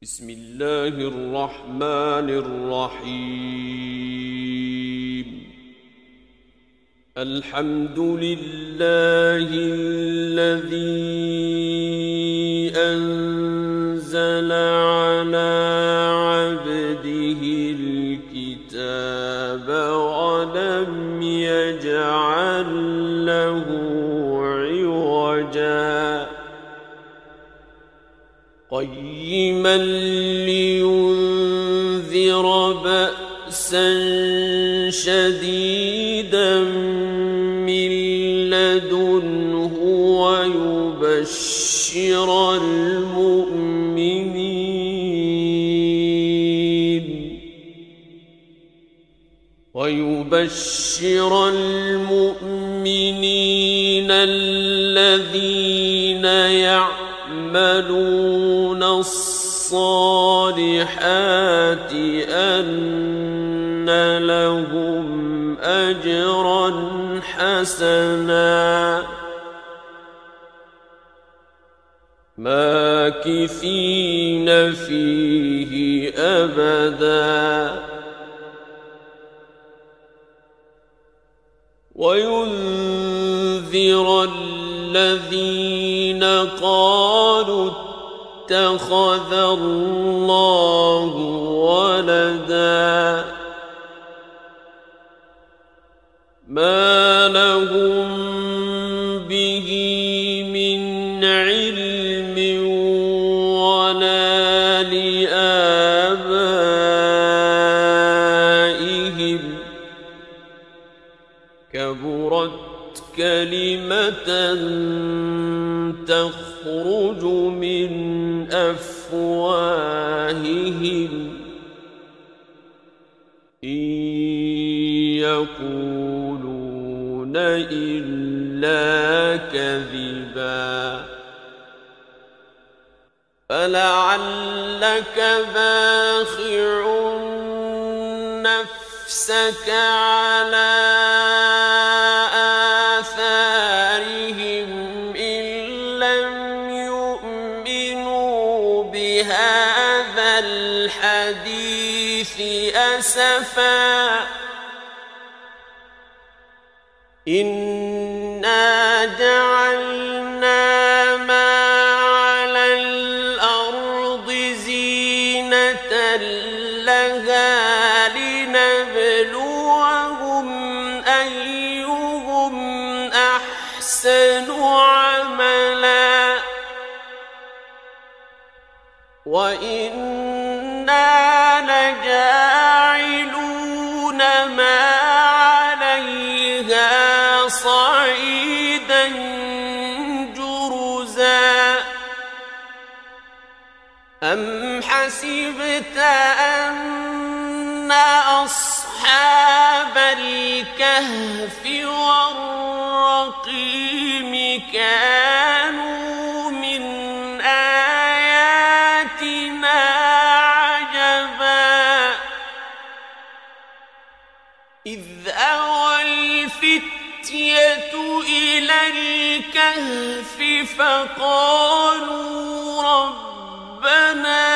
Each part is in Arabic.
بسم الله الرحمن الرحيم. الحمد لله الذي أنزل على عبده الكتاب ولم يجعل له عوجا قيما لينذر بأسا شديدا من لدنه ويبشر المؤمنين الذين يعملون الصالحات أن لهم أجرا حسنا ماكثين فيه أبدا وينذر الذين قالوا اتخذ الله ولدا ما لهم به من علم ولا لآبائهم كبرت كلمة تخرج من أفواههم إن يقولون إلا كذبا فلعلك باخع نفسك على آثارهم إن لم يؤمنوا بهذا الحديث أسفا إنا جعلنا ما على الأرض زينة لها لنبلوهم أيهم أحسن عملا وإنا لجاعلون ما عليها صعيدا جرزا أم حسبت أن أصحاب الكهف والرقيم كانوا من آياتنا عجبا إذ أوى الفتية إلى الكهف فقالوا ربنا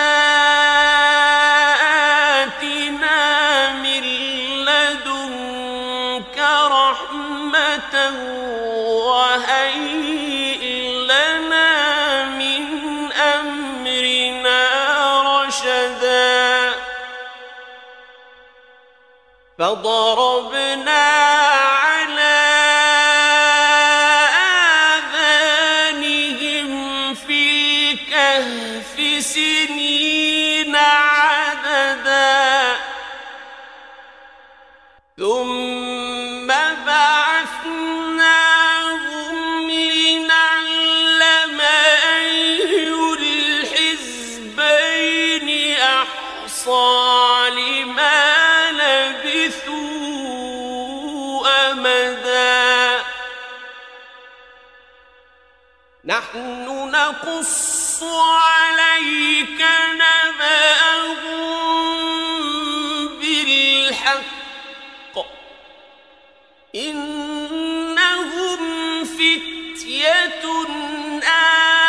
آتنا من لدنك رحمة وهيئ لنا من أمرنا رشدا فضربنا على آذانهم في الكهف سنين عددا ثم بعثناهم لنعلم أي الحزبين أحصى لما لبثوا أمدا نحن نقص عليك نبأهم بالحق إنهم فتية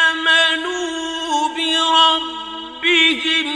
آمنوا بربهم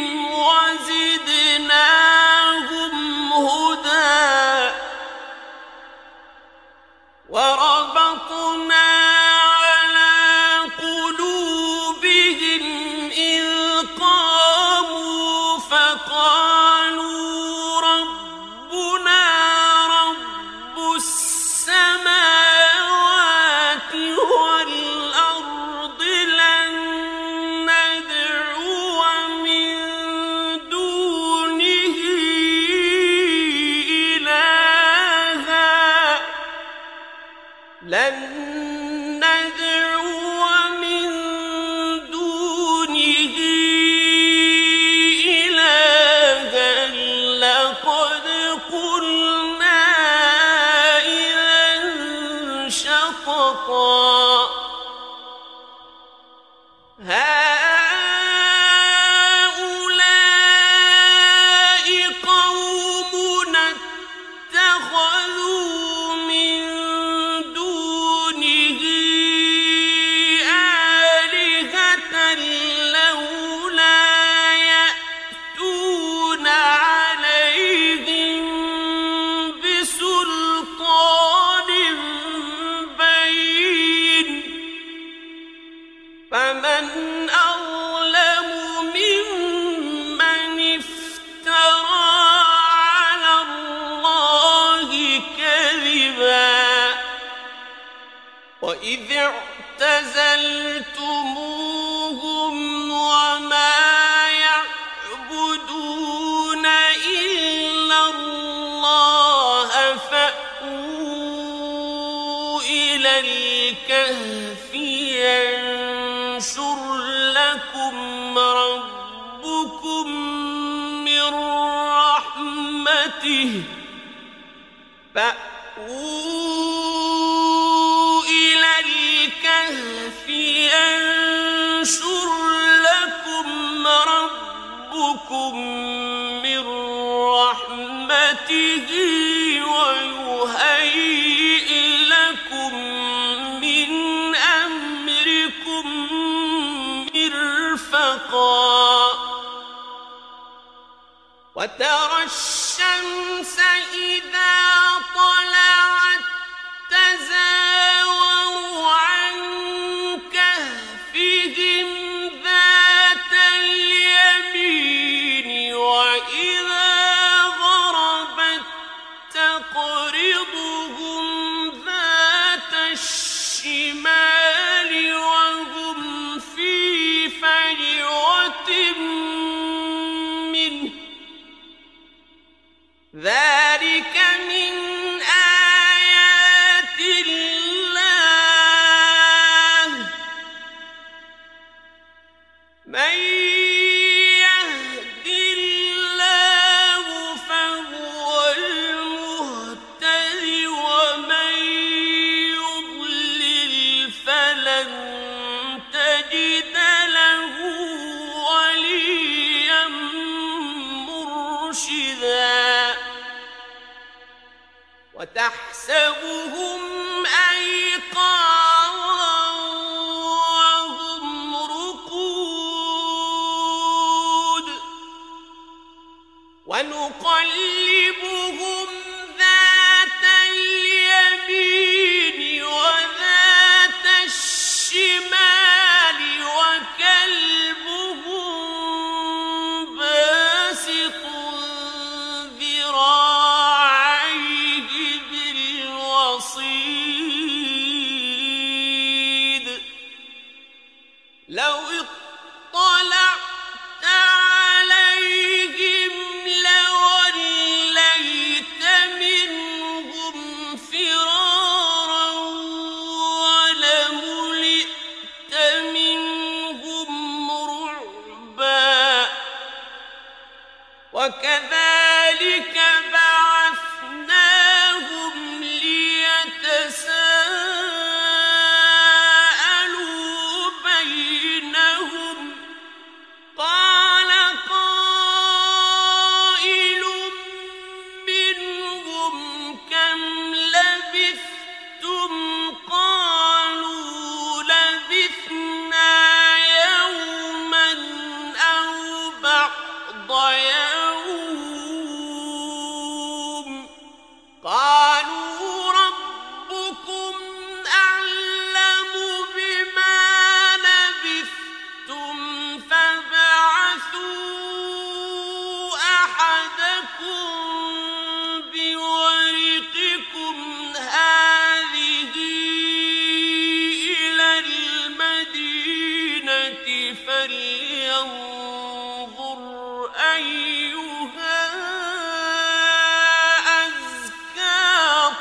وإذ اعتزلتموهم وما يعبدون إلا الله فأووا إلى الكهف ينشر لكم ربكم من رحمته ينشر لكم ربكم من رحمته ويهيئ لكم من أمركم مرفقا وترى الشمس إذا طلعت تزاور عن كهفهم ذات اليمين وإذا غربت تقرضهم ذات الشمال وهم في فجوة منه ذلك من آيات الله من يهد الله فهو المهتد ومن يضلل فلن تجد له وليا مرشدا وتحسبهم أيقاظا وهم رقود ونقلبهم ذات اليمين وذات الشمال وكلبهم باسط ذراعيه بالوصيد لو اطلعت عليهم لوليت منهم فرارا ولملئت منهم رعبا وكذلك بعثناهم ليتساءلوا بينهم قال قائل منهم كم لبثتم قالوا لبثنا يوما أو بعض يوم قالوا ربكم أعلم بما لبثتم فابعثوا أحدكم بورقكم هذه إلى المدينة فلينظر أيها أزكى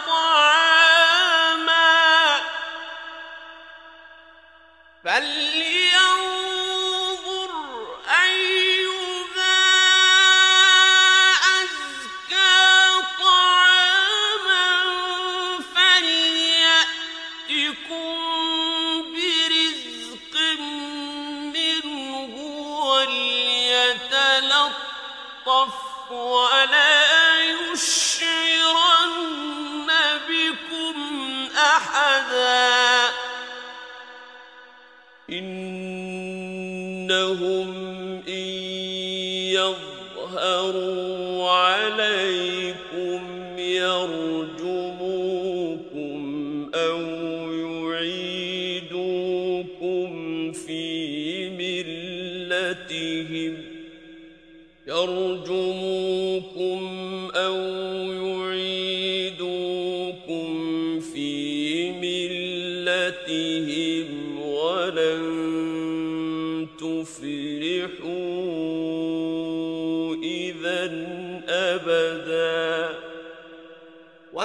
طعاما فلينظر أيها أزكى طعاما فليأتكم برزق منه وليتلطف ولا يشعرن بكم أحدا إنهم إن يظهروا عليكم يرجموكم أو يعيدوكم في ملتهم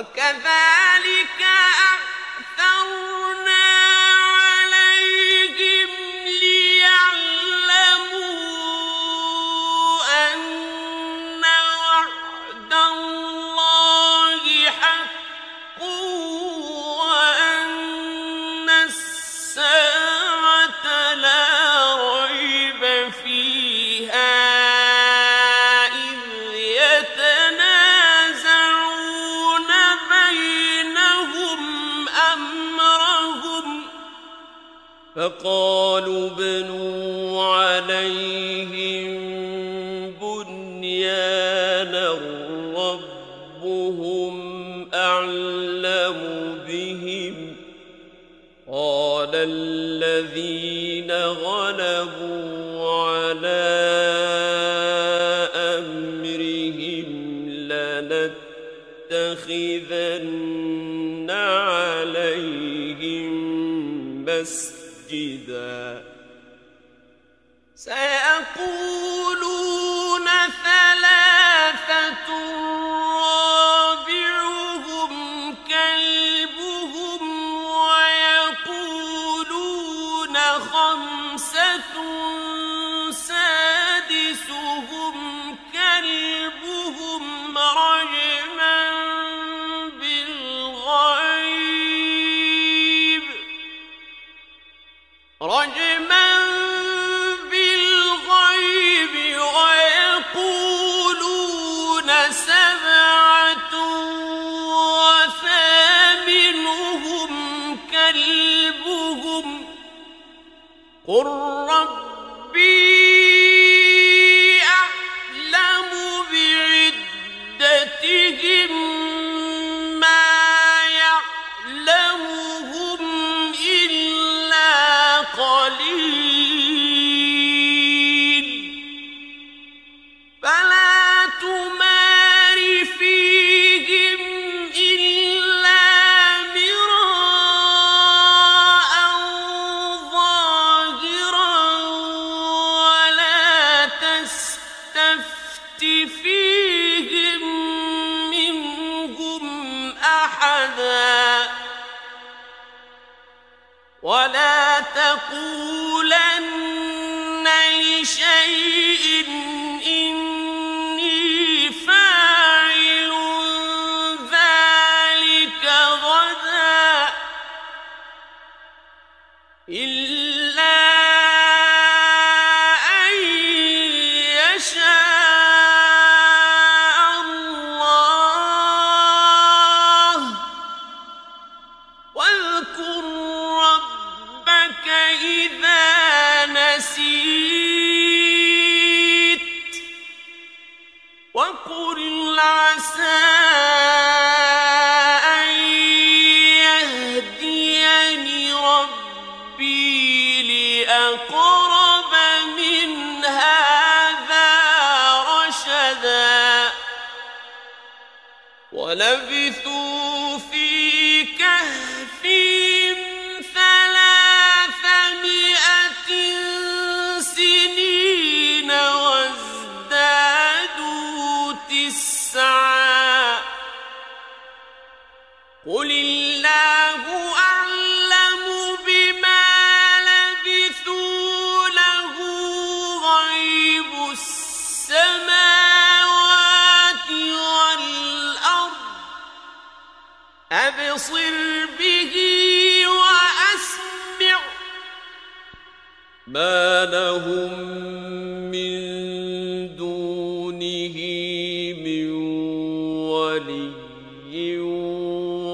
وكذلك أعثرنا عليهم ليعلموا أن وعد الله حق وأن الساعة لا ريب فيها إذ يتنازعون بينهم أمرهم فقالوا ابنوا عليهم بنيانا ربهم أعلم بهم قال الذين غلبوا على أمرهم لنتخذن عليهم مسجدا سيقولون ثلاثة رابعهم كلبهم ويقولون خمسة سادسهم كلبهم رجما بالغيب ويقولون سبعة وثامنهم كلبهم قل ربي أعلم بعدتهم ما يعلمهم إلا قليل فلا تمار فيهم إلا مراء ظاهرا ولا تستفت فيهم منهم أحدا ولا تقولن لشيء إني فاعل ذلك غدا إلا أن يشاء الله واذكر ربك إذا نسيت وقل عسى أن يهديني ربي لأقرب من هذا رشدا ولبثوا في كهفهم 300 سنين وازدادوا 9 قل الله أعلم بما لبثوا له غيب السماوات والأرض أبصر به وأسمع ما لهم من دونه من ولي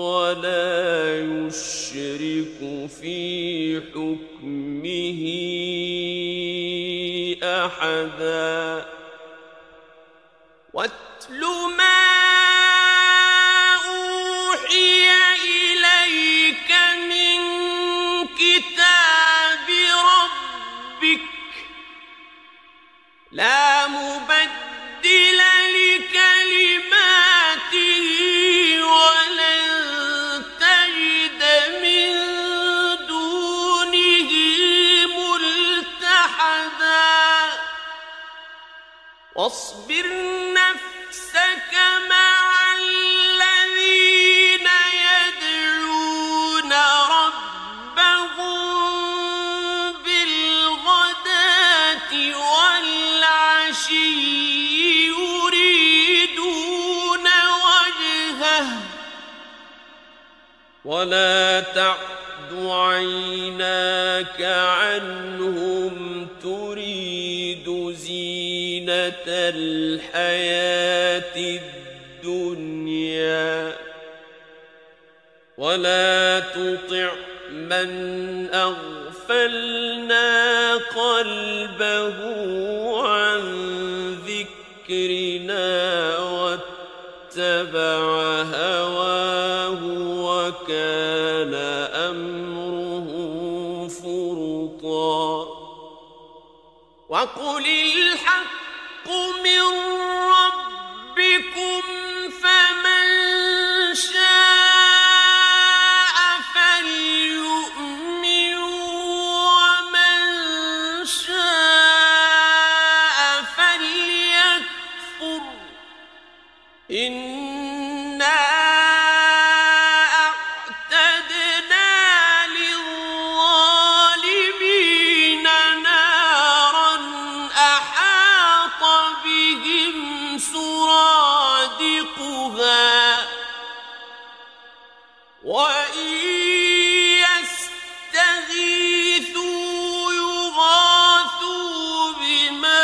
ولا يشرك في حكمه أحدا واتل ما أوحي إليك من كتاب ربك لا مبدل لكلماته ولن تجد من دونه ملتحدا واصبر نفسك مع الذين ولا تعد عيناك عنهم تريد زينة الحياة الدنيا ولا تطع من أغفلنا قلبه عن ذكرنا واتبع هواه وكان أمره فرطا وقل الحق من ربكم فمن شاء فليؤمن ومن شاء فليكفر إنا أعتدنا للظالمين نارا أحاط بهم سرادقها وإن يستغيثوا يغاثوا بماء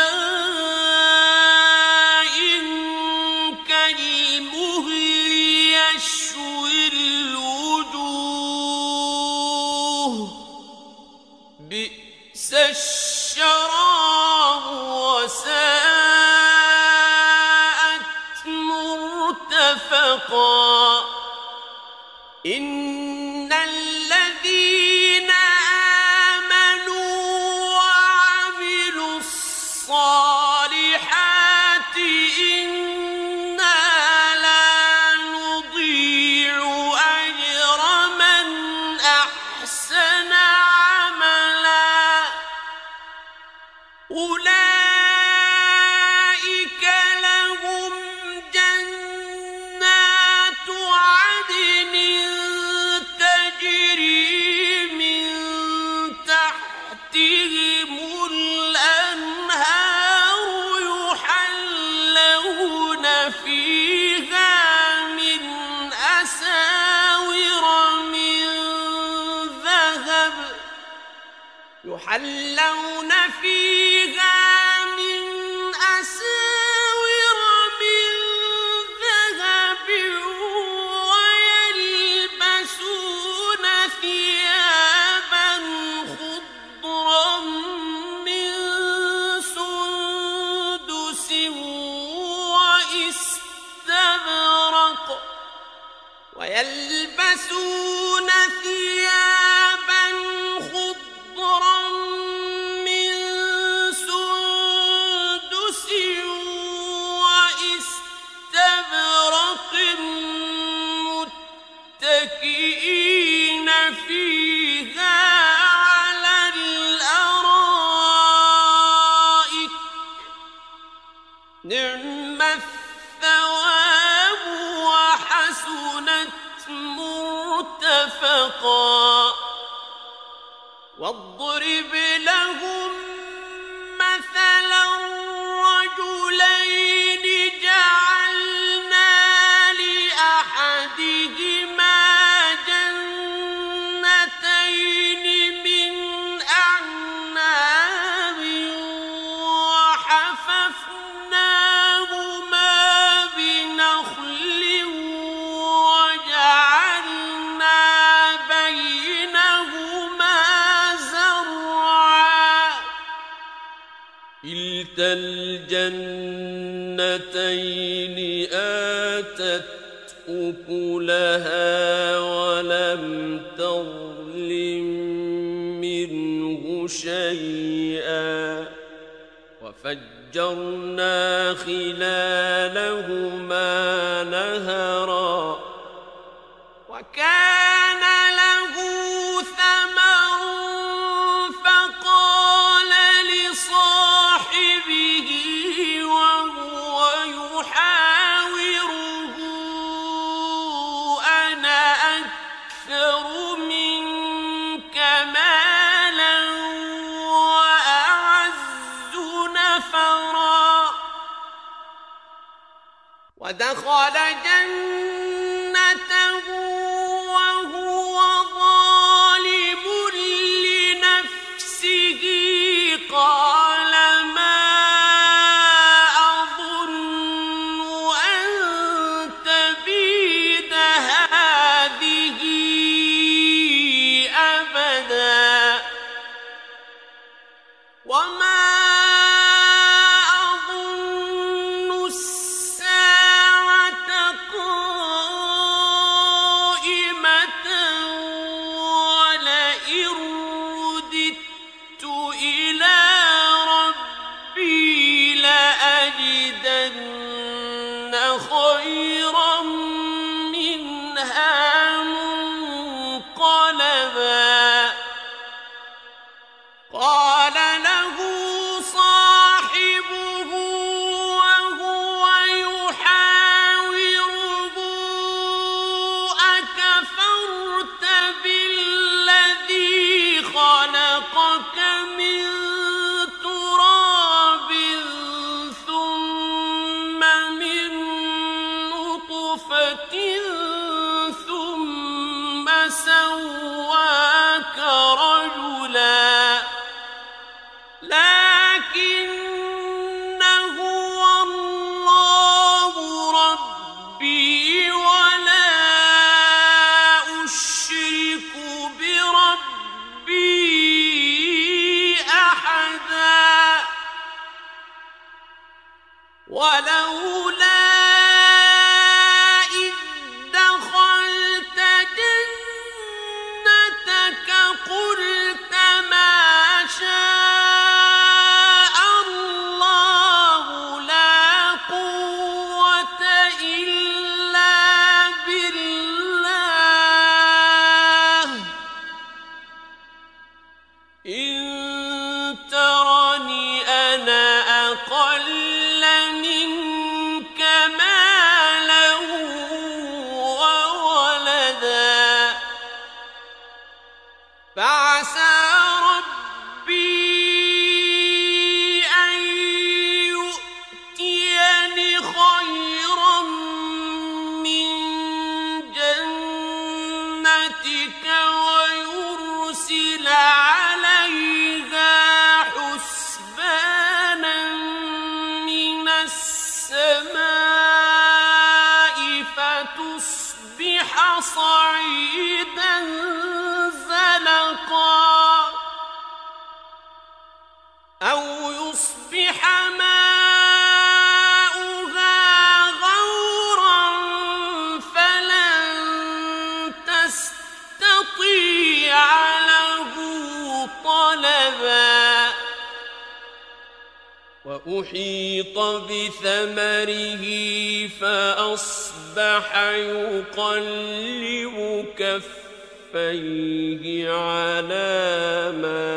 كالمهل يشوي الوجوه بئس الشراب وساءت مرتفقا إن الذين آمنوا وعملوا الصالحات إنا لا نضيع أجر من أحسن عملا أولئك لهم جنات عدن تجري من تحتهم الأنهار يحلون فيها من أساور من ذهب ويلبسون ثيابا خضرا من سندس واستبرق متكئين فيها على الأرائك نعم الثواب وحسنت مرتفقا واضرب لهم مثلا رجلين جعلنا لأحدهما جنتين من أعناب وحففناهما بنخل وجعلنا بينهما زرعا كلتا الجنتين آتت أكلها ولم تظلم منه شيئا وفجرنا خلالهما نهرا وكان له ثمر فقال لصاحبه وهو يحاوره أنا أكثر منك مالا وأعز نفرا ودخل جنته وهو خيرا منها منقلبا قال له صاحبه وهو يحاوره أكفرت بالذي خلقك من تراب ثم من نطفة ثم سواك رجلا لكن هو الله ربي ولا أشرك بربي أحدا ولولا إذ دخلت جنتك قلت ما شاء الله لا قوة إلا بالله إن ترني أنا أقل منك مالا وولدا فعسى ربي أن يؤتيني خيرا من جنتك ويرسل عليها حسبانا من السماء فتصبح صعيدا زلقا أو يصبح ماؤها غورا فلن تستطيع له طلبا وأحيط بثمره فأصبح يقلب كفيه على ما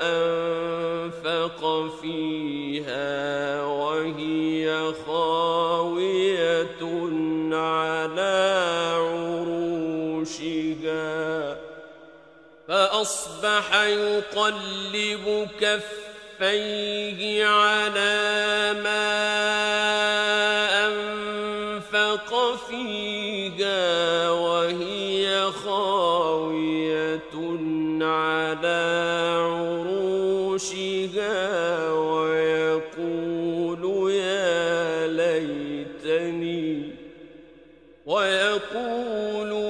أنفق فيها وهي خاوية على عروشها فأصبح يقلب كفيه على ما أنفق فيها وهي خاوية على عروشها ويقول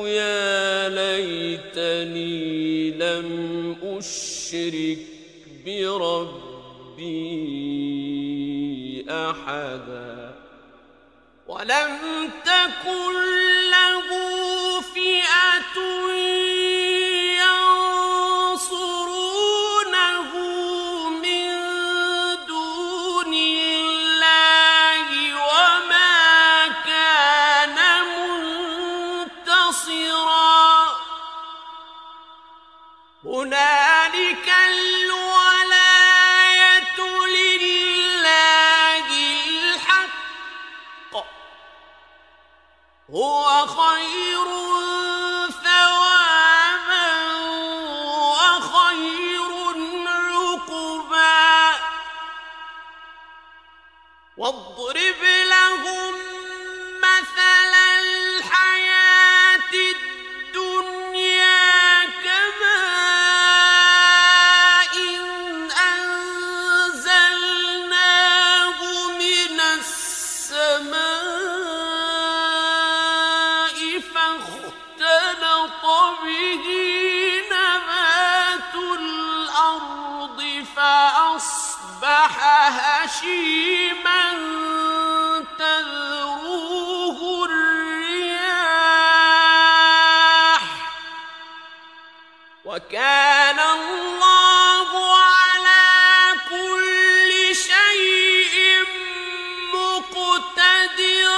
يا ليتني لم أشرك بربي أحدا ولم تكن له فئة ينصرونه من دون الله وما كان منتصرا هنالك الولاية لله الحق هو خير ثوابا وخير عقبا واضرب لهم مثل الحياة الدنيا كماء أنزلناه من السماء فاختلط به نبات الأرض فأصبح هشيما تذروه الرياح وكان الله على كل شيء مقتدرا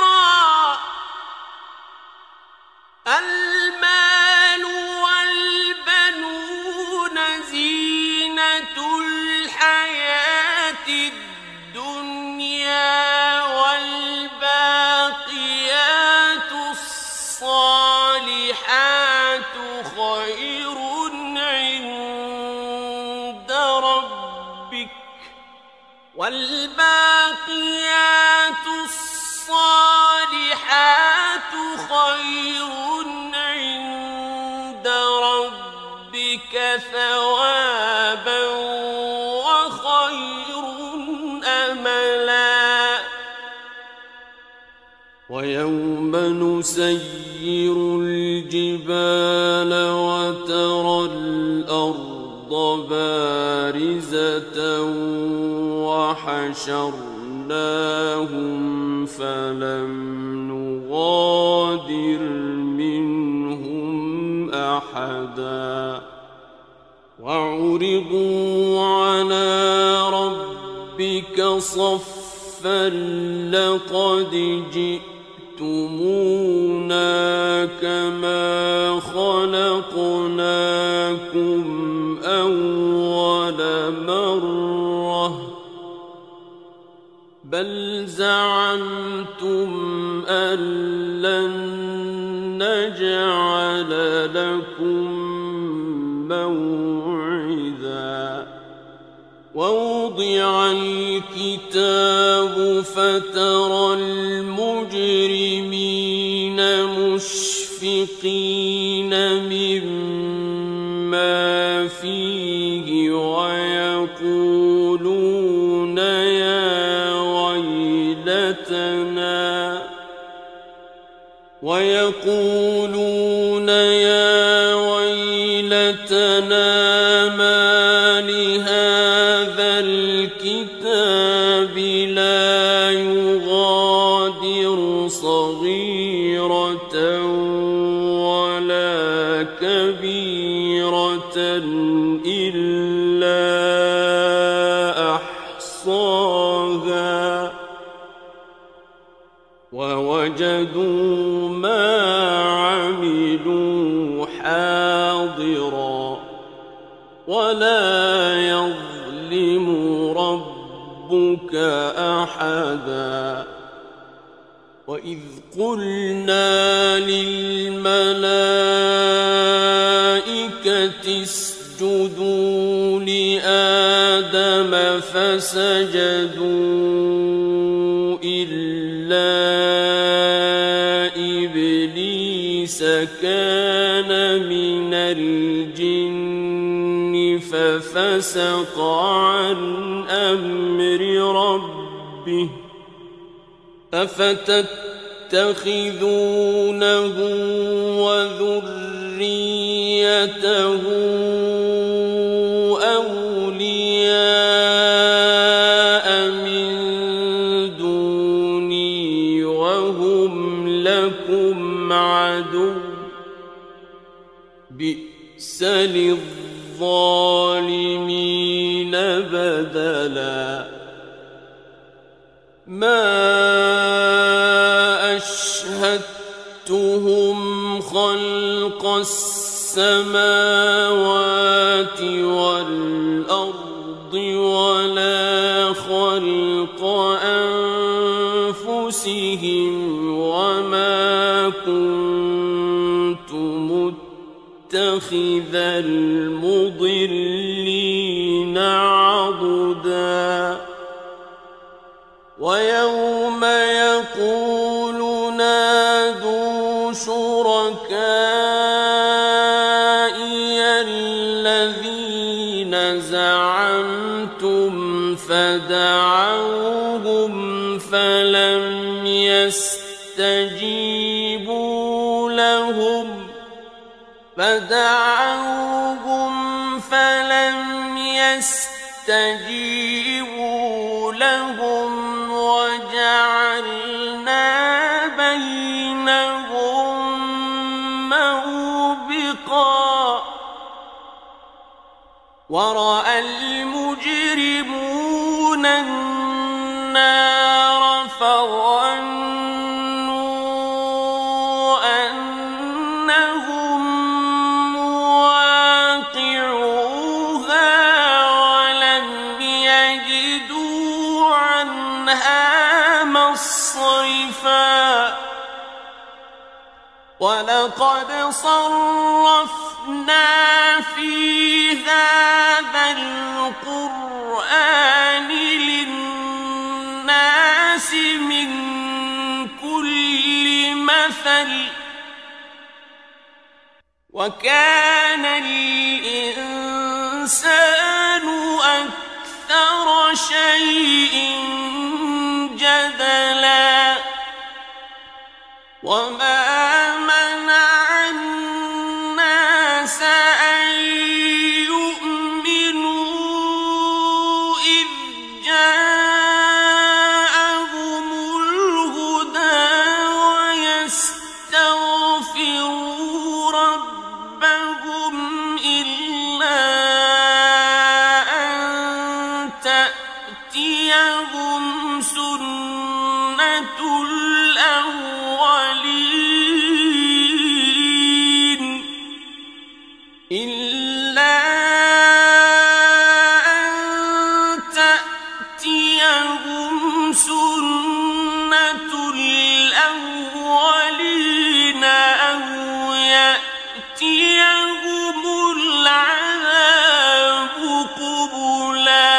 والباقيات الصالحات خير عند ربك ثوابا وخير أملا ويوم نسير الجبال وترى الأرض بارزة وحشرناهم فلم نغادر منهم أحدا وعرضوا على ربك صفا لقد جئتمونا كما خلقناكم أول مرة بل زعمتم أن لن نجعل لكم موعدا ووضع الكتاب فترى المجرمين مشفقين مما فيه ويقولون يا ويلتنا ما لهذا الكتاب لا يغادر صغيرة ولا كبيرة إلا أحصاها ووجدوا ما عملوا حاضرا ولا يظلم ربك أحدا وإذ قلنا للملائكة اسجدوا لآدم فسجدوا إلا إبليس كان من الجن ففسق عن أمر ربه أفتتخذونه وذريته أولياء من دوني وهم لكم عدو بئس للظالمين بدلا ما أشهدتهم خلق السماوات والأرض ولا خلق أنفسهم وما كنت متخذ المضلين عضدا ويوم يقول نادوا شركائي الذين زعمتم فدعوهم فلم يستجيبوا لهم وجعلنا بينهم موبقا ورأى المجرمون النار فظنوا أنهم مواقعوها ولم يجدوا عنها مصرفا ولقد صرفنا في هذا القرآن للناس النَّاسِ مِن كُلِّ مَثَلٍ وَكَانَ الْإِنسَانُ أَكْثَرَ شَيْءٍ جَدَلًا وَمَا مَنَعَ النَّاسَ أَن يُؤْمِنُوا إِذْ جَاءَهُمُ الْهُدَىٰ وَيَسْتَغْفِرُوا رَبَّهُمْ إِلَّا أَن تَأْتِيَهُمْ سُنَّةُ الْأَوَّلِينَ إِلَّا أَن تَأْتِيَهُمْ سُنَّةُ الْأَوَّلِينَ أَوْ يَأْتِيَهُمُ الْعَذَابُ قُبُلًا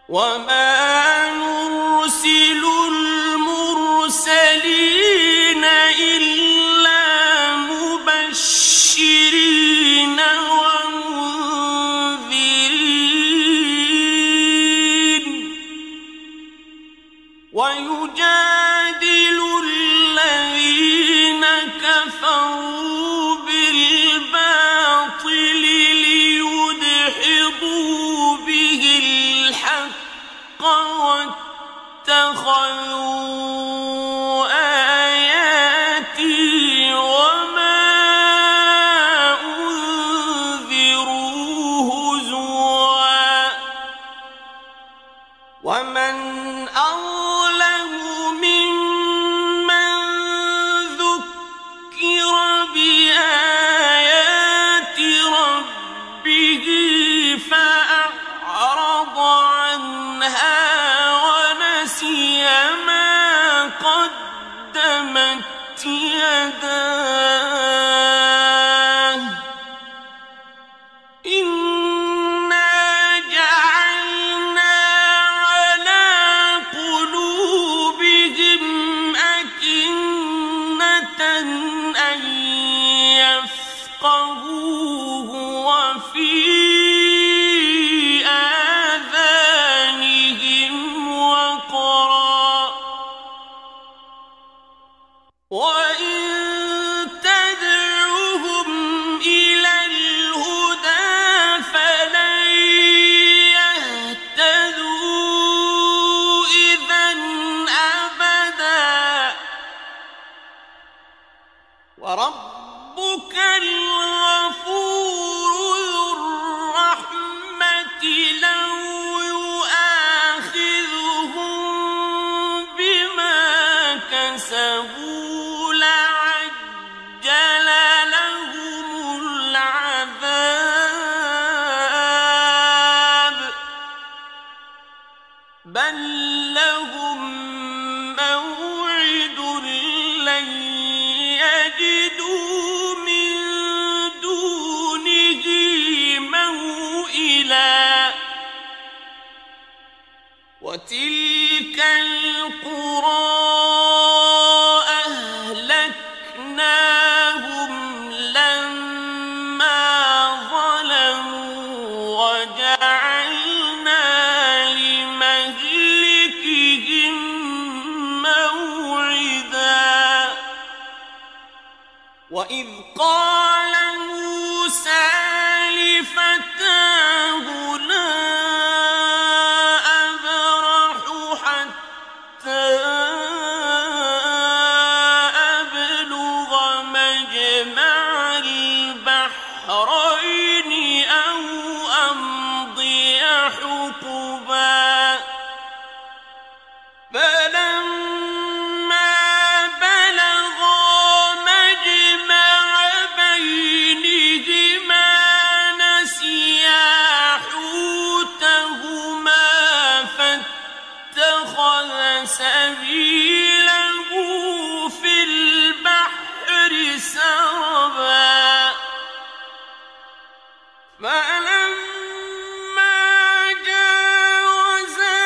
وَمَا نُرْسِلُ الْمُرْسَلِينَ إِلَّا مُبَشِّرِينَ وَمُنذِرِينَ وَيُجَادِلُ الَّذِينَ كَفَرُوا بِالْبَاطِلِ لِيُدْحِضُوا بِهِ الْحَقَّ وَاتَّخَذُوا آيَاتِي وَمَا أُنذِرُوا هُزُوًا وَمَنْ أَظْلَمُ مِمَّن ذُكِّرَ بِآيَاتِ رَبِّهِ فَأَعْرَضَ عَنْهَا وَنَسِيَ مَا قَدَّمَتْ يَدَاهُ إِنَّا جَعَلْنَا عَلَىٰ قُلُوبِهِمْ أَكِنَّةً أَن يَفْقَهُوهُ وَفِي آذَانِهِمْ وَقْرًا ۚ وَإِن تَدْعُهُمْ إِلَى الْهُدَىٰ فَلَن يَهْتَدُوا إِذًا أَبَدًا وَرَبُّكَ الْغَفُورُ ذُو الرَّحْمَةِ لَوْ يُؤَاخِذُهُم بِمَا كَسَبُوا لَعَجَّلَ لَهُمُ الْعَذَابَ بَل لَّهُم مَّوْعِدٌ لَّن يَجِدُوا مِن دُونِهِ مَوْئِلًا وَتِلْكَ الْقُرَىٰ أَهْلَكْنَاهُمْ لَمَّا ظَلَمُوا وَجَعَلْنَا لِمَهْلِكِهِم مَّوْعِدًا وَإِذْ قَالَ مُوسَىٰ لِفَتَاهُ لَا أَبْرَحُ حَتَّىٰ أَبْلُغَ مَجْمَعَ الْبَحْرَيْنِ أَوْ أَمْضِيَ حُقُبًا فَلَمَّا بَلَغَا مَجْمَعَ بَيْنِهِمَا نَسِيَا حُوتَهُمَا فَاتَّخَذَ سَبِيلَهُ فِي الْبَحْرِ سَرَبًا فَلَمَّا جَاوَزَا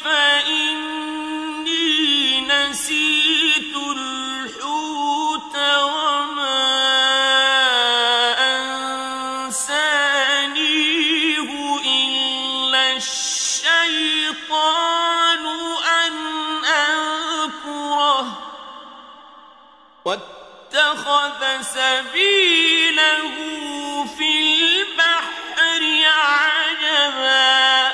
فإني نسيت الحوت وما أنسانيه إلا الشيطان أن أذكره واتخذ سبيله في البحر عجبا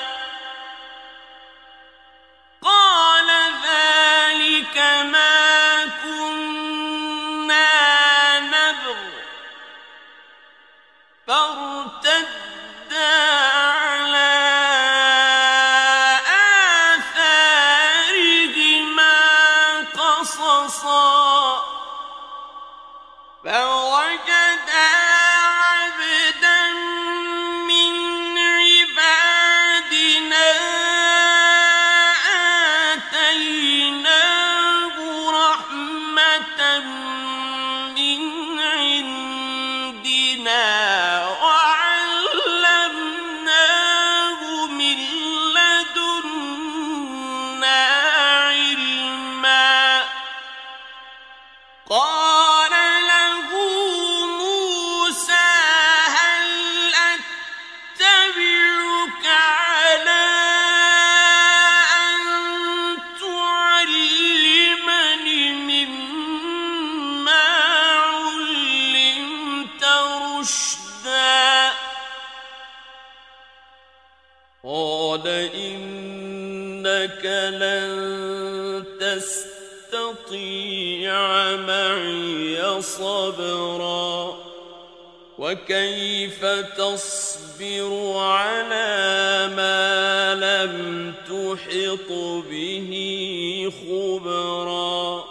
قال ذلك ما كنا نبغ فارتدا على آثارهما قصصا فوجدا عبدا من عبادنا آتيناه رحمة من عندنا وعلمناه من لدنا علما قال له موسى هل أتبعك على أن تعلمني مما علمت رشدا قال إنك لن تستطيع معي صبرا وكيف تصبر على ما لم تحط به خبرا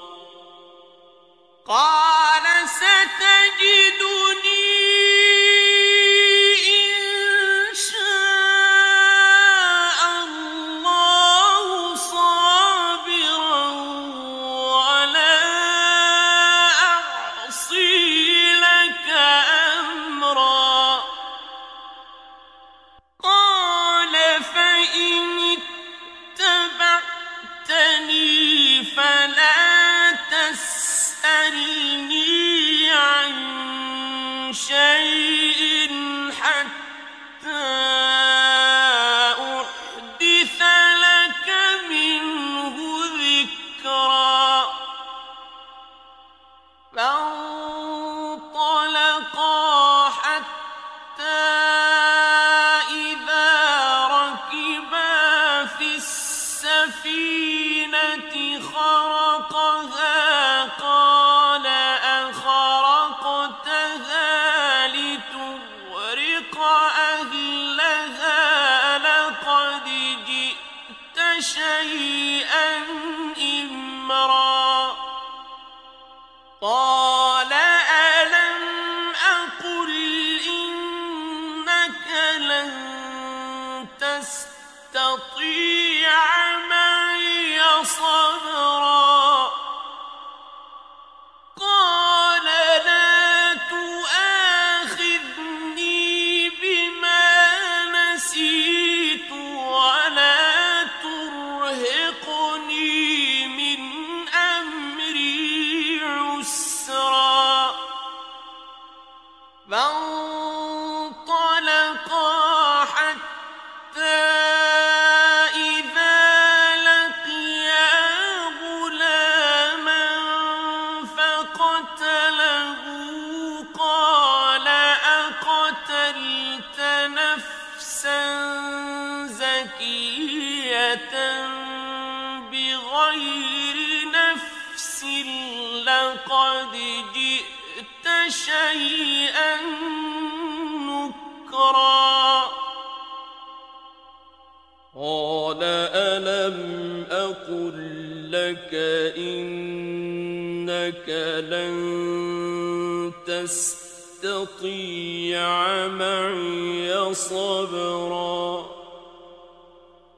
قال ستجدني إن شاء الله صابرا ولا أعصي لك أمرا قال فإن اتبعتني فلا تسألني عن شيء حتى أحدث لك منه ذكرا فانطلقا حتى إذا ركبا في السفينة خرقها قال أخرقتها لتغرق أهلها لقد جئت شيئا إمرا قال ألم أقل إنك لن تستطيع معي صبرا قال لا تؤاخذني بما نسيت ولا ترهقني من أمري عسرا فانطلقا حتى إذا لقيا غلاما فقتله قال أقتلت نفسا زكية بغير نفس لقد جئت شيئا نكرا قال ألم أقل لك إنك لن تستطيع معي صبرا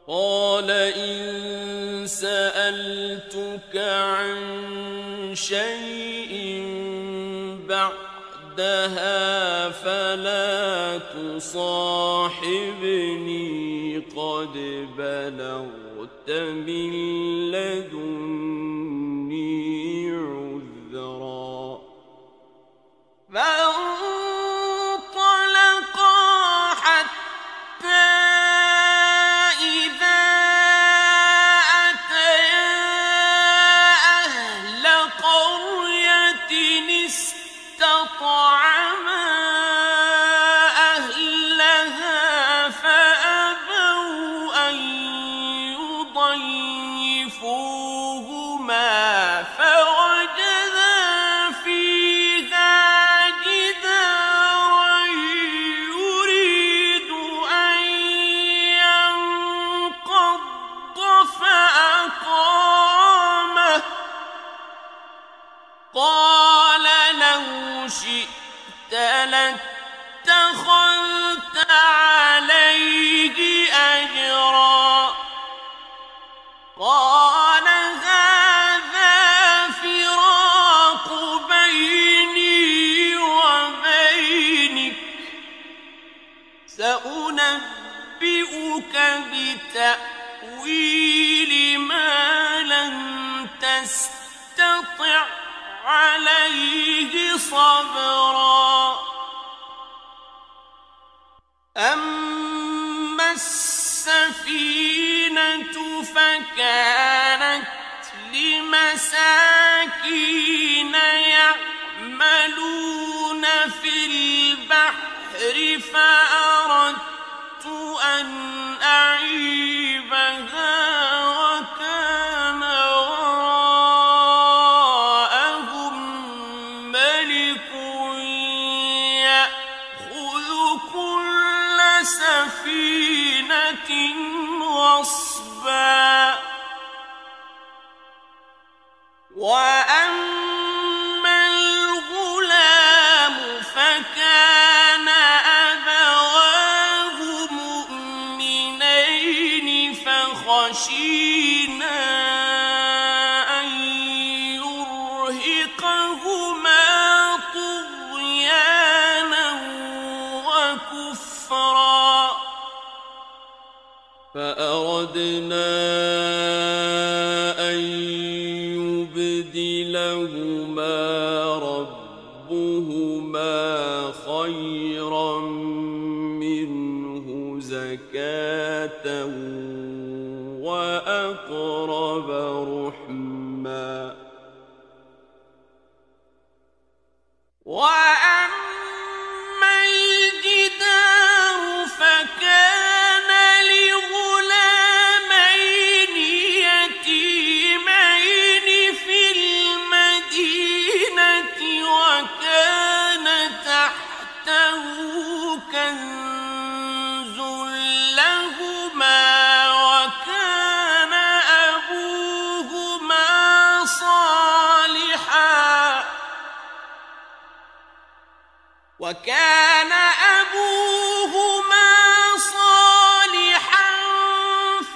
قال إن سألتك عن شيء بعدها فلا تصاحبني قد بلغت من لدني عذرا فانطلقا حتى إذا أتيا أهل قرية استطعما أهلها فأبوا أن يضيفوهما فوجدا فيها جدارا يريد أن ينقض فأقامه قال لو شئت لاتخذت عليه أجرا قال هذا فراق بيني وبينك سأنبئك بتأويل ما لم تستطع عليه صبرا أما السفينة فكانت لمساكين يعملون في البحر فأردت أن أعيبها وكان وراءهم ملك يأخذ كل سفينة غصبا وأما الغلام فكان أبواه مؤمنين فخشينا أن يرهقهما طغيانا وكفرا فأردنا أن يبدلهما ربهما خيرا منه زكاة وأقرب رحما وأما الجدار فكان لغلامين يتيمين في المدينة وكان تحته كنز لهما وكان أبوهما صالحا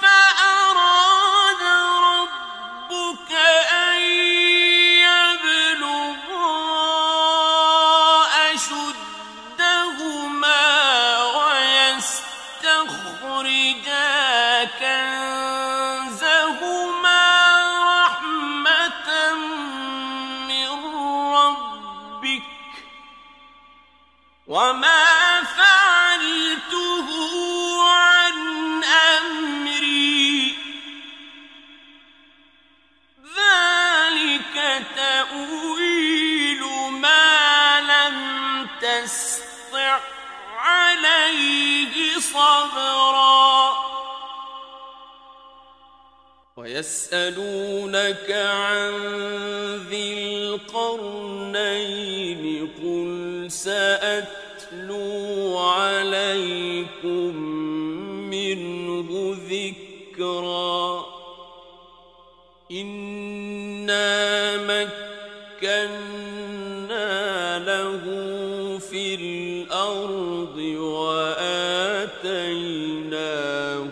فأراد ربك أن يبلغا أشدهما ويستخرجا كنزهما رحمة من ربك وما فعلته عن أمري ذلك تأويل ما لم تسطع عليه صبرا ويسألونك عن ذي القرنين قل سأتلو عليكم منه ذكرا إنا مكنا له في الأرض وآتيناه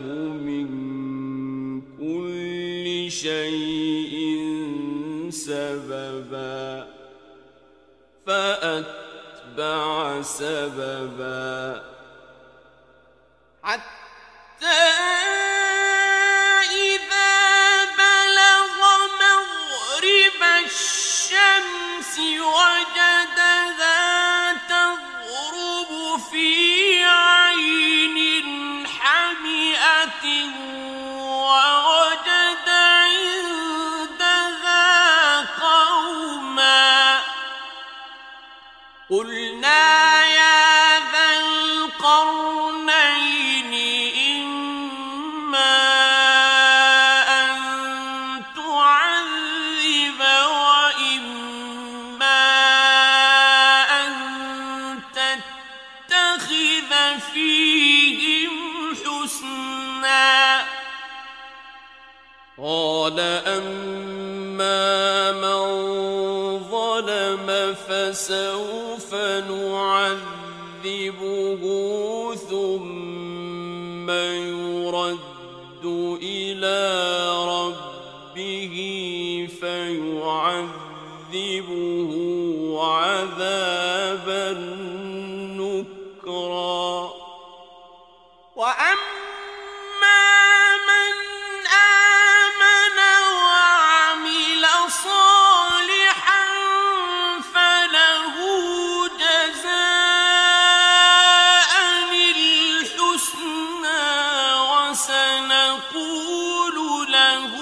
من كل شيء سببا فأتبع سببا حتى إذا ووجد عندها قوما قلنا يا ذا القرنين إما أن تعذب وإما أن تتخذ فيهم حسنا قال أما من ظلم فسوف نعذبه ثم يرد إلى ربه فيعذبه عذابا نكرا وأما من آمن وعمل صالحا فله جزاء الحسنى وسنقول له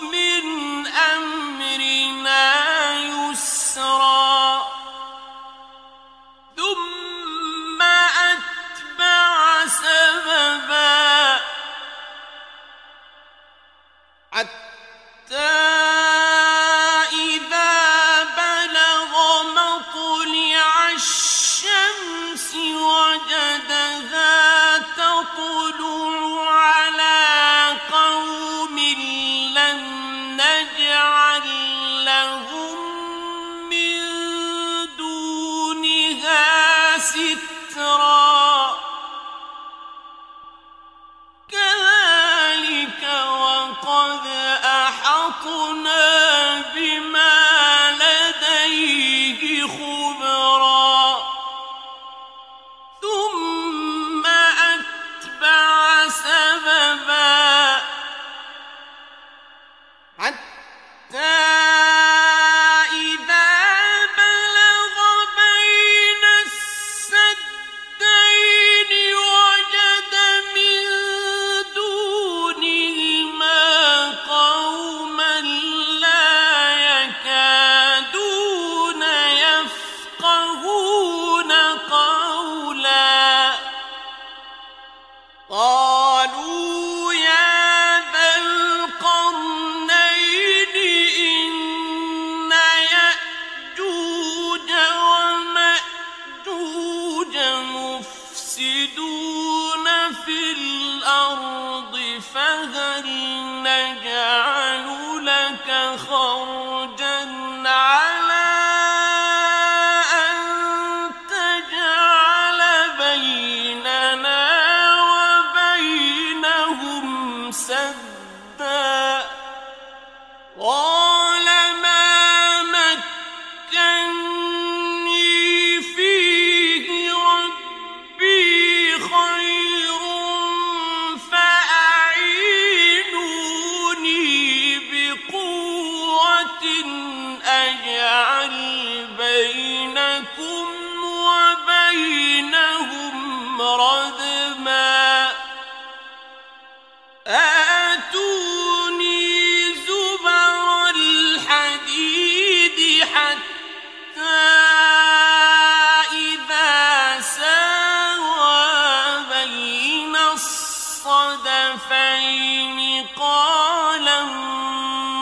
من أمرنا يسرا ثم أتبع سببا حتى إذا بلغ مطلع الشمس وجدها تطلع على قوم لم نجعل لهم من دونها سترا كذلك وقد أحطنا بما لديه خبرا ثم أتبع سببا حتى إذا بلغ بين السدين وجد من دونهما قوما لا يكادون يفقهون قولا قالوا يا ذا القرنين إن يأجوج ومأجوج مفسدون في الأرض فهل نجعل لك خرجا على أن تجعل بيننا وبينهم سدا قال ما مكني فيه ربي خير فأعينوني بقوة أجعل بينكم وبينهم ردما آتوني زبر الحديد حتى إذا ساوى بين الصدفين قال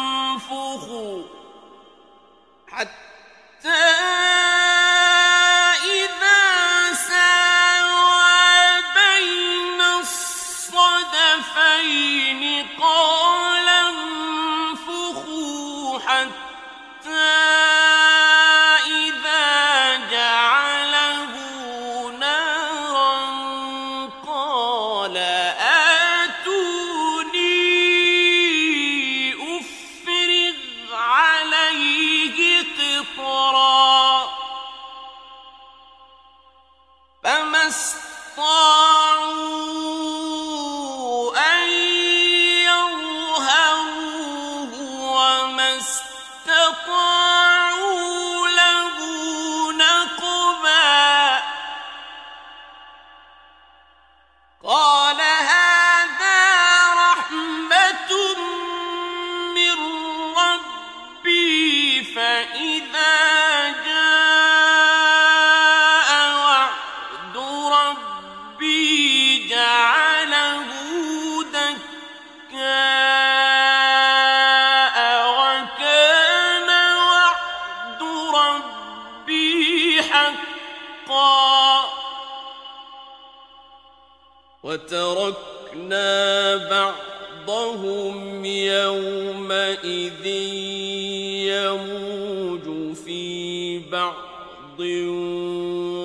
انفخوا حتى إذا ساوى بين الصدفين قال انفخوا حتى إذا جعله نارا قال آتوني أفرغ عليه قطرا فما استطاعوا أن يظهروه وتركنا بعضهم يومئذ يموج في بعض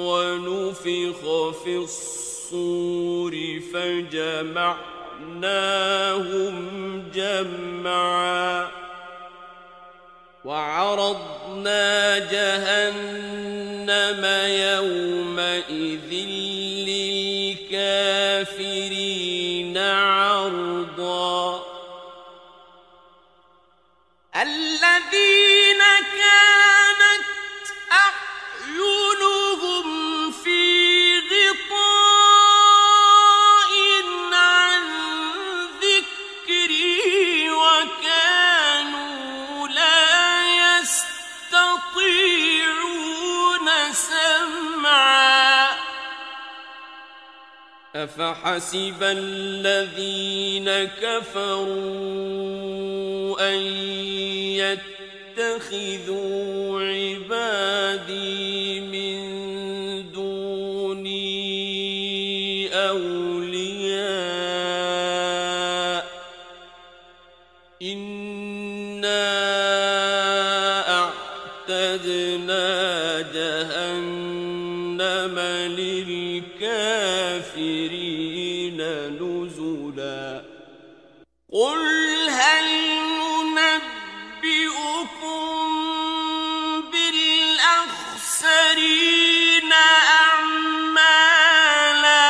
ونفخ في الصور فجمعناهم جمعا وعرضنا جهنم يومئذ للكافرين عرضا الذين كانت أعينهم في غطاء عن ذكري وكانوا لا يستطيعون سمعا أفحسب الذين كفروا أن يتخذوا عبادي من دوني أولياء إنا أعتدنا جهنم للكافرين نزلا قل هل ننبئكم بالأخسرين أعمالا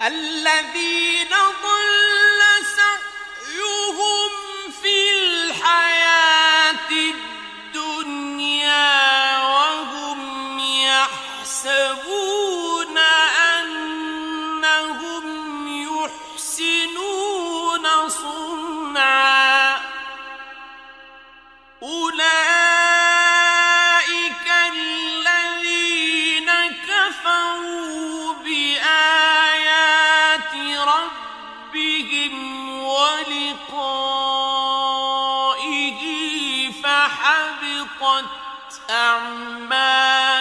الذين ضل سعيهم في الحياة الدنيا وهم يحسبون أنهم يحسنون صنعا أولئك الذين كفروا بآيات ربهم ولقائه فحبطت أعمالهم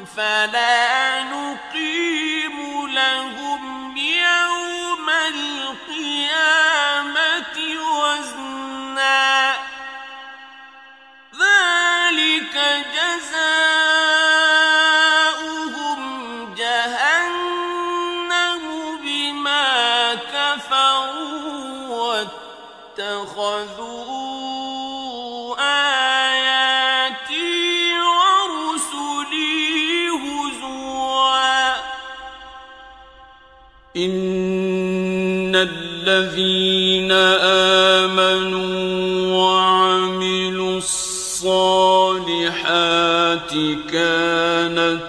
فلا نقيم لهم يوم القيامة وزنا ذلك جزاؤهم جهنم بما كفروا واتخذوا آياتي ورسلي هزوا إن الذين آمنوا وعملوا الصالحات كانت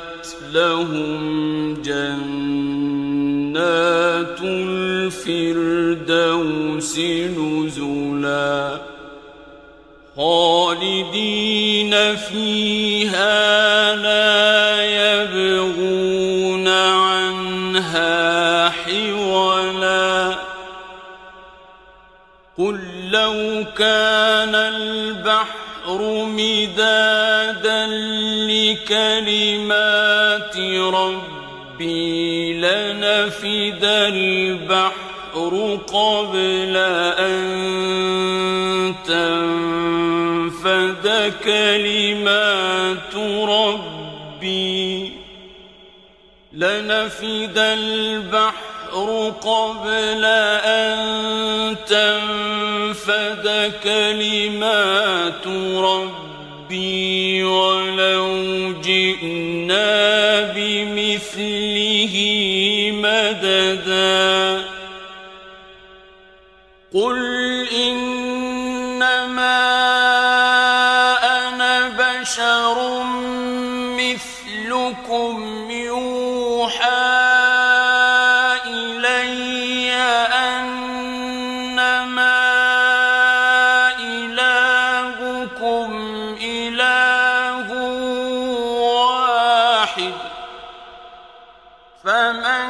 لهم جنات الفردوس نزلا خالدين فيها لا يبغون عنها حولا قل لو كان البحر مدادا لكلمات ربي لنفد البحر قبل أن تنفد كلمات ربي لنفد البحر قبل أن تنفد كلمات ربي ولو جئنا بمثله مددا قل إنما أنا بشر مثلكم يوحى إلي أنما إلهكم إله واحد فمن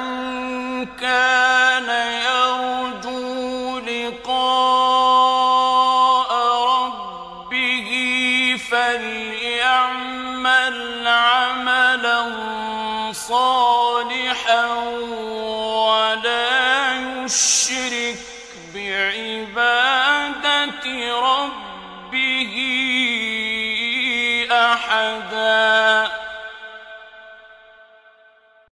كان يرجو لقاء ربه فليعمل عملا صالحا يشرك بعبادة ربه أحدا